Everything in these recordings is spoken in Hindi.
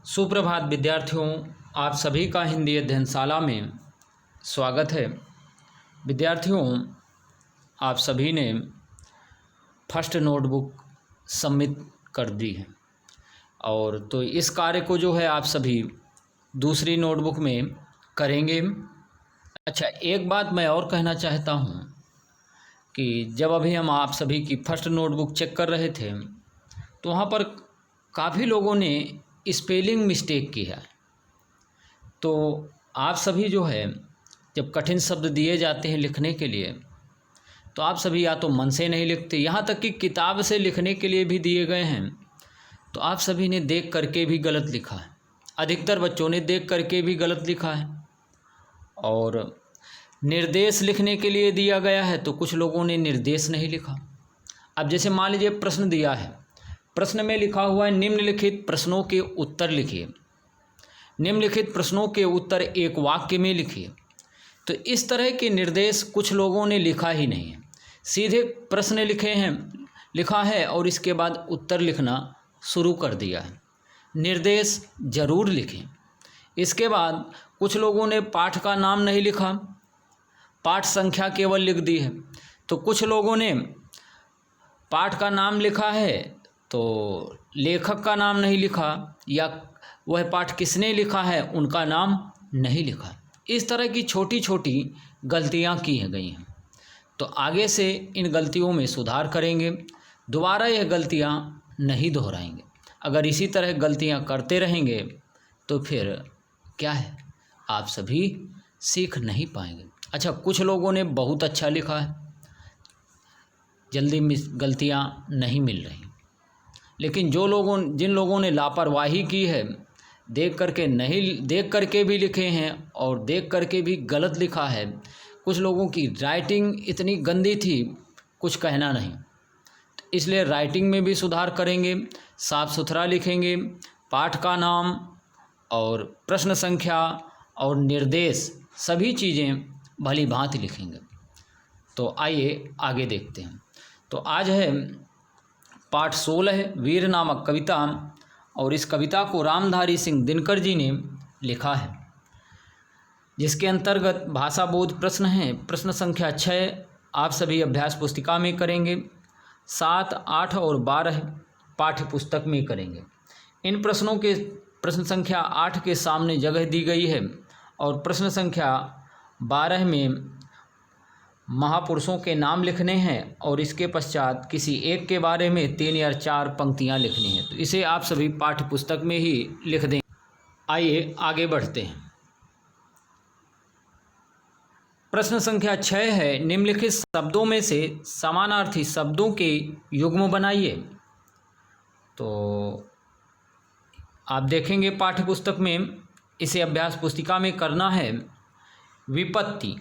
सुप्रभात विद्यार्थियों, आप सभी का हिंदी अध्ययनशाला में स्वागत है। विद्यार्थियों, आप सभी ने फर्स्ट नोटबुक सबमिट कर दी है और तो इस कार्य को जो है आप सभी दूसरी नोटबुक में करेंगे। अच्छा, एक बात मैं और कहना चाहता हूँ कि जब अभी हम आप सभी की फर्स्ट नोटबुक चेक कर रहे थे तो वहाँ पर काफ़ी लोगों ने स्पेलिंग मिस्टेक की है। तो आप सभी जो है जब कठिन शब्द दिए जाते हैं लिखने के लिए तो आप सभी या तो मन से नहीं लिखते, यहाँ तक कि किताब से लिखने के लिए भी दिए गए हैं तो आप सभी ने देख करके भी गलत लिखा है। अधिकतर बच्चों ने देख करके भी गलत लिखा है। और निर्देश लिखने के लिए दिया गया है तो कुछ लोगों ने निर्देश नहीं लिखा। अब जैसे मान लीजिए प्रश्न दिया है, प्रश्न में लिखा हुआ है निम्नलिखित प्रश्नों के उत्तर लिखिए। निम्नलिखित प्रश्नों के उत्तर एक वाक्य में लिखिए। तो इस तरह के निर्देश कुछ लोगों ने लिखा ही नहीं है, सीधे प्रश्न लिखा है और इसके बाद उत्तर लिखना शुरू कर दिया है। निर्देश जरूर लिखें। इसके बाद कुछ लोगों ने पाठ का नाम नहीं लिखा, पाठ संख्या केवल लिख दी है। तो कुछ लोगों ने पाठ का नाम लिखा है तो लेखक का नाम नहीं लिखा या वह पाठ किसने लिखा है उनका नाम नहीं लिखा। इस तरह की छोटी छोटी गलतियां की गई हैं। तो आगे से इन गलतियों में सुधार करेंगे, दोबारा यह गलतियां नहीं दोहराएंगे। अगर इसी तरह गलतियां करते रहेंगे तो फिर क्या है, आप सभी सीख नहीं पाएंगे। अच्छा, कुछ लोगों ने बहुत अच्छा लिखा है, जल्दी गलतियां नहीं मिल रही। लेकिन जिन लोगों ने लापरवाही की है, देख करके भी लिखे हैं और देख करके भी गलत लिखा है। कुछ लोगों की राइटिंग इतनी गंदी थी कुछ कहना नहीं। तो इसलिए राइटिंग में भी सुधार करेंगे, साफ सुथरा लिखेंगे, पाठ का नाम और प्रश्न संख्या और निर्देश सभी चीज़ें भली भांति लिखेंगे। तो आइए आगे देखते हैं। तो आज है पाठ 16 वीर नामक कविता और इस कविता को रामधारी सिंह दिनकर जी ने लिखा है, जिसके अंतर्गत भाषा बोध प्रश्न हैं। प्रश्न संख्या 6 आप सभी अभ्यास पुस्तिका में करेंगे, 7, 8 और 12 पाठ्य पुस्तक में करेंगे। इन प्रश्नों के प्रश्न संख्या 8 के सामने जगह दी गई है और प्रश्न संख्या 12 में महापुरुषों के नाम लिखने हैं और इसके पश्चात किसी एक के बारे में 3 या 4 पंक्तियां लिखनी हैं। तो इसे आप सभी पाठ्य पुस्तक में ही लिख दें। आइए आगे बढ़ते हैं। प्रश्न संख्या 6 है, निम्नलिखित शब्दों में से समानार्थी शब्दों के युग्म बनाइए। तो आप देखेंगे पाठ्य पुस्तक में, इसे अभ्यास पुस्तिका में करना है। विपत्ति,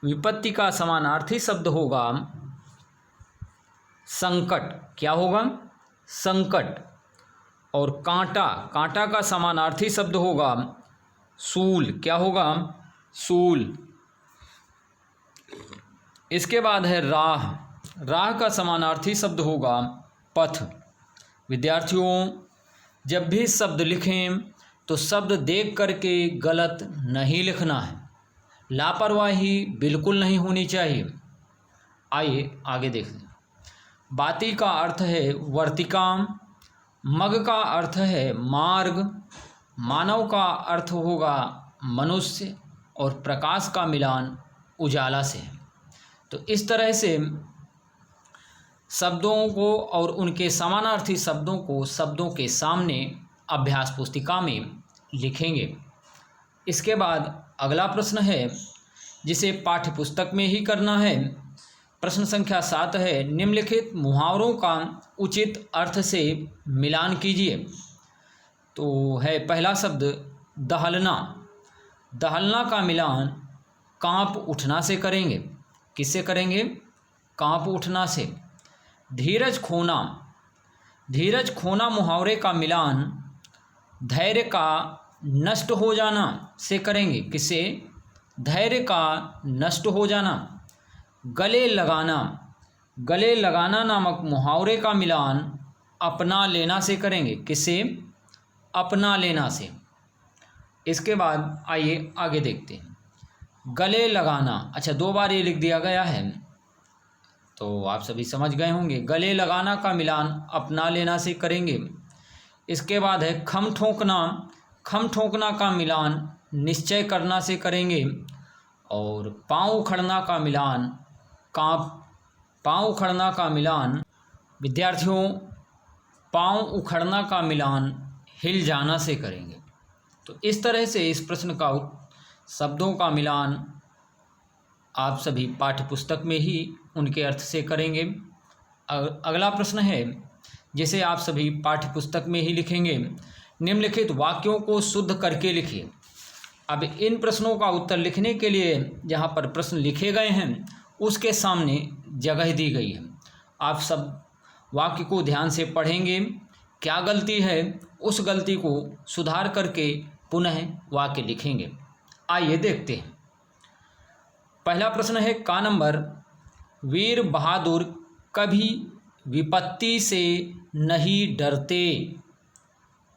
विपत्ति का समानार्थी शब्द होगा संकट। क्या होगा? संकट। और कांटा, कांटा का समानार्थी शब्द होगा सूल। क्या होगा? सूल। इसके बाद है राह, राह का समानार्थी शब्द होगा पथ। विद्यार्थियों, जब भी शब्द लिखें तो शब्द देख करके गलत नहीं लिखना है, लापरवाही बिल्कुल नहीं होनी चाहिए। आइए आगे देखते हैं। बाती का अर्थ है वर्तिका, मग का अर्थ है मार्ग, मानव का अर्थ होगा मनुष्य और प्रकाश का मिलान उजाला से। तो इस तरह से शब्दों को और उनके समानार्थी शब्दों को शब्दों के सामने अभ्यास पुस्तिका में लिखेंगे। इसके बाद अगला प्रश्न है जिसे पाठ्य पुस्तक में ही करना है। प्रश्न संख्या 7 है, निम्नलिखित मुहावरों का उचित अर्थ से मिलान कीजिए। तो है पहला शब्द दहलना। दहलना का मिलान कांप उठना से करेंगे। किससे करेंगे? कांप उठना से। धीरज खोना, धीरज खोना मुहावरे का मिलान धैर्य का नष्ट हो जाना से करेंगे। किससे? धैर्य का नष्ट हो जाना। गले लगाना, गले लगाना नामक मुहावरे का मिलान अपना लेना से करेंगे। किससे? अपना लेना से। इसके बाद आइए आगे देखते हैं। गले लगाना, अच्छा 2 बार ये लिख दिया गया है तो आप सभी समझ गए होंगे। गले लगाना का मिलान अपना लेना से करेंगे। इसके बाद है खम ठोंकना, खम ठोंकना का मिलान निश्चय करना से करेंगे। और पाँव उखड़ना का मिलान पाँव उखड़ना का मिलान विद्यार्थियों पाँव उखड़ना का मिलान हिल जाना से करेंगे। तो इस तरह से इस प्रश्न का शब्दों का मिलान आप सभी पाठ्य पुस्तक में ही उनके अर्थ से करेंगे। अगला प्रश्न है जिसे आप सभी पाठ्य पुस्तक में ही लिखेंगे। निम्नलिखित वाक्यों को शुद्ध करके लिखिए। अब इन प्रश्नों का उत्तर लिखने के लिए जहाँ पर प्रश्न लिखे गए हैं उसके सामने जगह दी गई है। आप सब वाक्य को ध्यान से पढ़ेंगे, क्या गलती है उस गलती को सुधार करके पुनः वाक्य लिखेंगे। आइए देखते हैं। पहला प्रश्न है का नंबर, वीर बहादुर कभी विपत्ति से नहीं डरते।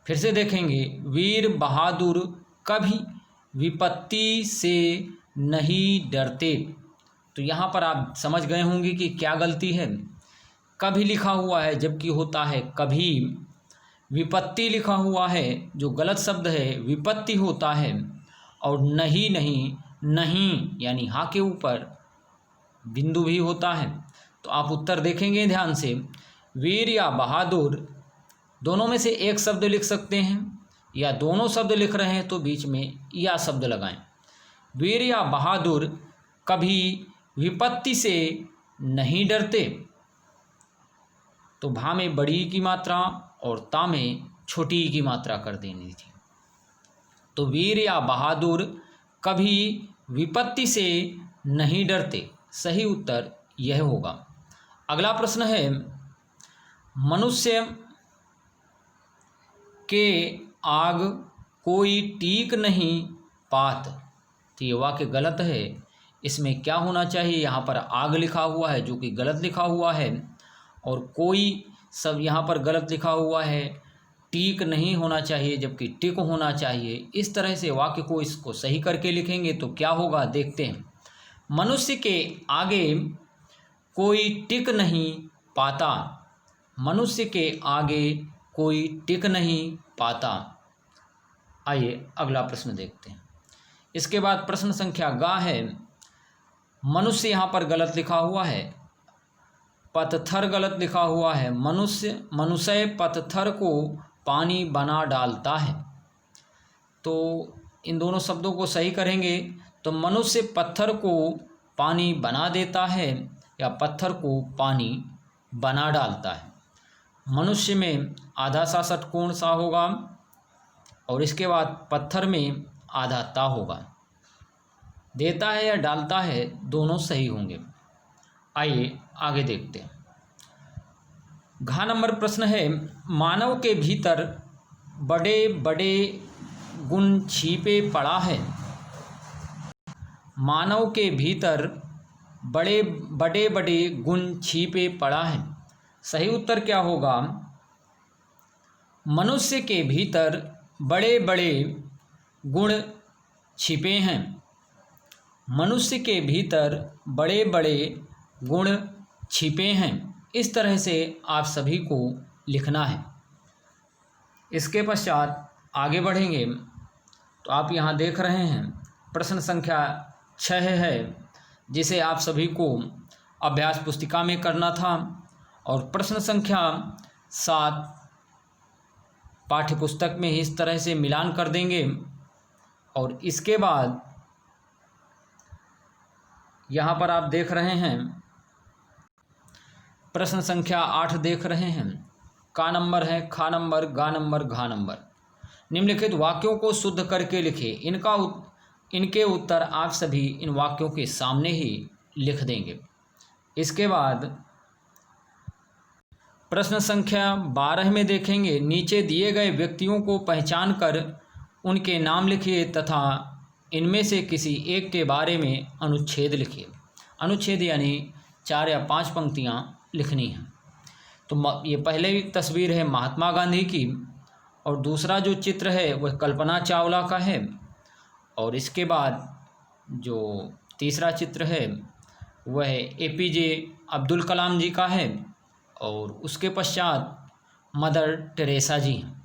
फिर से देखेंगे, वीर बहादुर कभी विपत्ति से नहीं डरते। तो यहाँ पर आप समझ गए होंगे कि क्या गलती है। कभी लिखा हुआ है जबकि होता है कभी। विपत्ति लिखा हुआ है जो गलत शब्द है, विपत्ति होता है। और नहीं नहीं नहीं यानी हा के ऊपर बिंदु भी होता है। तो आप उत्तर देखेंगे ध्यान से। वीर या बहादुर दोनों में से एक शब्द लिख सकते हैं, या दोनों शब्द लिख रहे हैं तो बीच में या शब्द लगाएं। वीर या बहादुर कभी विपत्ति से नहीं डरते। तो भा में बड़ी की मात्रा और ता में छोटी की मात्रा कर देनी थी। तो वीर या बहादुर कभी विपत्ति से नहीं डरते, सही उत्तर यह होगा। अगला प्रश्न है, मनुष्य के आग कोई टीक नहीं पात। तो ये वाक्य गलत है। इसमें क्या होना चाहिए, यहाँ पर आग लिखा हुआ है जो कि गलत लिखा हुआ है, और कोई सब यहाँ पर गलत लिखा हुआ है। टीक नहीं होना चाहिए जबकि टिक होना चाहिए। इस तरह से वाक्य को इसको सही करके लिखेंगे तो क्या होगा देखते हैं। मनुष्य के आगे कोई टिक नहीं पाता। मनुष्य के आगे कोई टिक नहीं पाता। आइए अगला प्रश्न देखते हैं। इसके बाद प्रश्न संख्या गा है। मनुष्य यहाँ पर गलत लिखा हुआ है, पत्थर गलत लिखा हुआ है। मनुष्य पत्थर को पानी बना डालता है। तो इन दोनों शब्दों को सही करेंगे तो मनुष्य पत्थर को पानी बना देता है या पत्थर को पानी बना डालता है। मनुष्य में आधा सा षटकोण सा होगा और इसके बाद पत्थर में आधा ता होगा। देता है या डालता है दोनों सही होंगे। आइए आगे देखते हैं। घ नंबर प्रश्न है, मानव के भीतर बड़े बड़े गुण छिपे पड़ा है। मानव के भीतर बड़े बड़े गुण छिपे पड़ा है। सही उत्तर क्या होगा, मनुष्य के भीतर बड़े बड़े गुण छिपे हैं। मनुष्य के भीतर बड़े बड़े गुण छिपे हैं। इस तरह से आप सभी को लिखना है। इसके पश्चात आगे बढ़ेंगे तो आप यहाँ देख रहे हैं प्रश्न संख्या 6 है जिसे आप सभी को अभ्यास पुस्तिका में करना था, और प्रश्न संख्या 7 पाठ्य पुस्तक में ही इस तरह से मिलान कर देंगे। और इसके बाद यहाँ पर आप देख रहे हैं प्रश्न संख्या 8 देख रहे हैं। का नंबर है खा नंबर, गा नंबर, घा नंबर। निम्नलिखित वाक्यों को शुद्ध करके लिखिए। इनके उत्तर आप सभी इन वाक्यों के सामने ही लिख देंगे। इसके बाद प्रश्न संख्या 12 में देखेंगे, नीचे दिए गए व्यक्तियों को पहचान कर उनके नाम लिखिए तथा इनमें से किसी एक के बारे में अनुच्छेद लिखिए। अनुच्छेद यानी 4 या 5 पंक्तियाँ लिखनी हैं। तो ये पहले तस्वीर है महात्मा गांधी की और दूसरा जो चित्र है वह कल्पना चावला का है। और इसके बाद जो तीसरा चित्र है वह एपीजे अब्दुल कलाम जी का है और उसके पश्चात मदर टेरेसा जी हैं।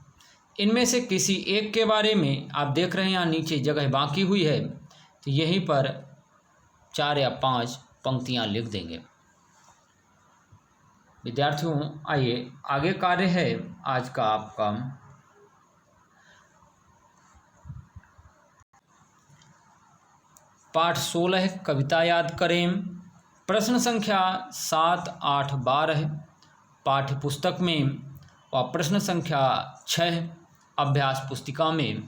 इनमें से किसी एक के बारे में आप देख रहे हैं यहाँ नीचे जगह बाकी हुई है, तो यहीं पर 4 या 5 पंक्तियाँ लिख देंगे। विद्यार्थियों आइए आगे कार्य है आज का आपका पाठ 16 कविता याद करें। प्रश्न संख्या 7, 8, 12 पाठ्य पुस्तक में और प्रश्न संख्या 6 अभ्यास पुस्तिका में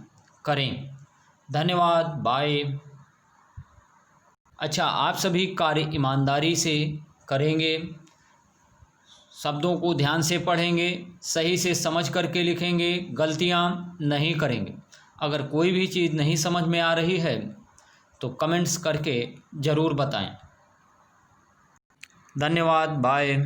करें। धन्यवाद, बाय। अच्छा, आप सभी कार्य ईमानदारी से करेंगे, शब्दों को ध्यान से पढ़ेंगे, सही से समझ करके लिखेंगे, गलतियां नहीं करेंगे। अगर कोई भी चीज़ नहीं समझ में आ रही है तो कमेंट्स करके ज़रूर बताएं। धन्यवाद, बाय।